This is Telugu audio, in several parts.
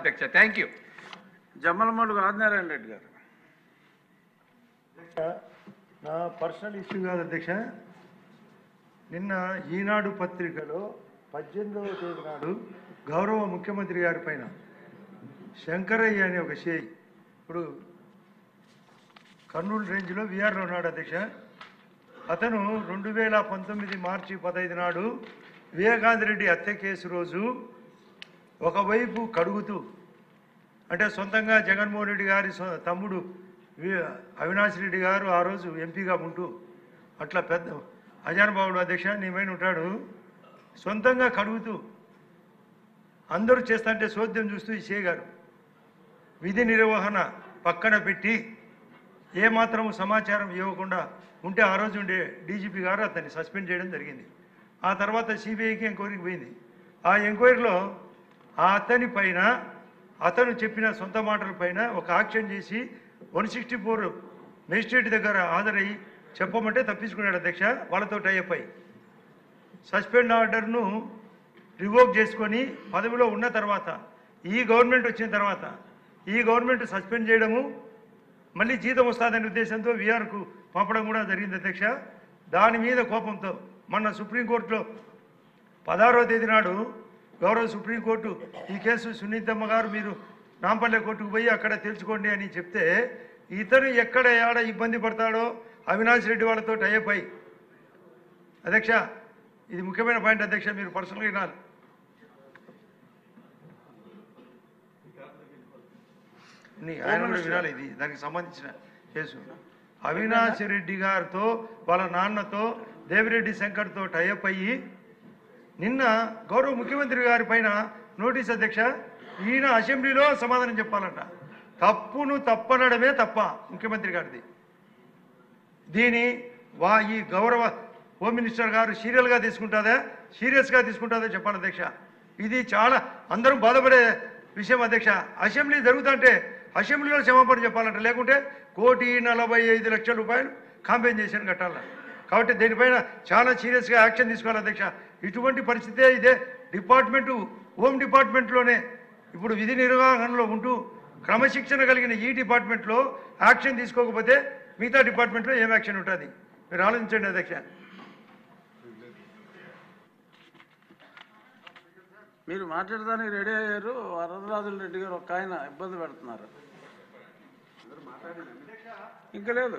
అధ్యక్ష. Thank you. జమ్మలమడుగు ఆదినారాయణ రెడ్డి గారు. నా పర్సనల్ ఇష్యూ కాదు అధ్యక్ష. నిన్న ఈనాడు పత్రికలో 18వ తేదీ నాడు గౌరవ ముఖ్యమంత్రి గారి పైన శంకరయ్య అనే ఒక షేయి ఇప్పుడు కర్నూలు రేంజ్లో విఆర్లో ఉన్నాడు అధ్యక్ష. అతను 2019 మార్చి 15 నాడు వివేకానంద రెడ్డి హత్య కేసు రోజు ఒకవైపు కడుగుతూ, అంటే సొంతంగా జగన్మోహన్ రెడ్డి గారి తమ్ముడు అవినాష్ రెడ్డి గారు ఆ రోజు ఎంపీగా ఉంటూ అట్లా పెద్ద అజానుభావుడు అధ్యక్ష నీమైన ఉంటాడు, సొంతంగా కడుగుతూ అందరూ చేస్తుంటే చోద్యం చూస్తూ ఈ చేయగారు విధి నిర్వహణ పక్కన పెట్టి ఏమాత్రం సమాచారం ఇవ్వకుండా ఉంటే ఆ రోజు ఉండే డీజీపీ గారు అతన్ని సస్పెండ్ చేయడం జరిగింది. ఆ తర్వాత సిబిఐకి ఎంక్వైరీకి పోయింది. ఆ ఎంక్వైరీలో ఆ అతని పైన అతను చెప్పిన సొంత మాటల పైన ఒక యాక్షన్ చేసి 164 మేజిస్ట్రేట్ దగ్గర హాజరయ్యి చెప్పమంటే తప్పించుకున్నాడు అధ్యక్ష. వాళ్ళతో టైఅప్ అయ్యి సస్పెండ్ ఆర్డర్ను రివోక్ చేసుకొని పదవిలో ఉన్న తర్వాత ఈ గవర్నమెంట్ వచ్చిన తర్వాత ఈ గవర్నమెంట్ సస్పెండ్ చేయడము, మళ్ళీ జీతం వస్తుందనే ఉద్దేశంతో విఆర్కు పంపడం కూడా జరిగింది అధ్యక్ష. దాని మీద కోపంతో మొన్న సుప్రీంకోర్టులో 16వ తేదీ నాడు గౌరవ సుప్రీంకోర్టు ఈ కేసు సునీతమ్మ గారు మీరు నాంపల్లె కోర్టుకు పోయి అక్కడ తెలుసుకోండి అని చెప్తే ఇతను ఎక్కడ ఏడ ఇబ్బంది పడతాడో అవినాష్ రెడ్డి వాళ్ళతో టైఅప్ అయ్యి అధ్యక్ష, ఇది ముఖ్యమైన పాయింట్ అధ్యక్ష, మీరు పర్సనల్గా వినాలి. ఆయన కూడా వినాలి, ఇది దానికి సంబంధించిన కేసు. అవినాష్ రెడ్డి గారితో వాళ్ళ నాన్నతో దేవిరెడ్డి శంకర్తో టైఅప్ అయ్యి నిన్న గౌరవ ముఖ్యమంత్రి గారి పైన నోటీస్ అధ్యక్ష. ఈయన అసెంబ్లీలో సమాధానం చెప్పాలంట. తప్పును తప్పనడమే తప్ప ముఖ్యమంత్రి గారిది. దీని ఈ గౌరవ హోమ్ మినిస్టర్ గారు సీరియస్గా తీసుకుంటుందా చెప్పాలి అధ్యక్ష. ఇది చాలా అందరూ బాధపడే విషయం అధ్యక్ష. అసెంబ్లీ జరుగుతుంటే అసెంబ్లీలో క్షమాపణ చెప్పాలంట, లేకుంటే 1,45,00,000 రూపాయలు కాంపెన్సేషన్ కట్టాల. కాబట్టి దీనిపైన చాలా సీరియస్గా యాక్షన్ తీసుకోవాలి అధ్యక్ష. ఇటువంటి పరిస్థితే ఇదే డిపార్ట్మెంటు హోమ్ డిపార్ట్మెంట్లోనే ఇప్పుడు విధి నిర్వహణలో ఉంటూ క్రమశిక్షణ కలిగిన ఈ డిపార్ట్మెంట్లో యాక్షన్ తీసుకోకపోతే మిగతా డిపార్ట్మెంట్లో ఏం యాక్షన్ ఉంటుంది మీరు ఆలోచించండి అధ్యక్ష. మీరు మాట్లాడడానికి రెడీ అయ్యారు. వరదరాజుల రెడ్డి గారు ఒక ఆయన ఇబ్బంది పెడుతున్నారు. ఇంకా లేదు,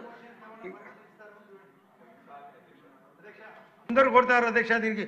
అందరూ కొడతారు అధ్యక్ష దీనికి.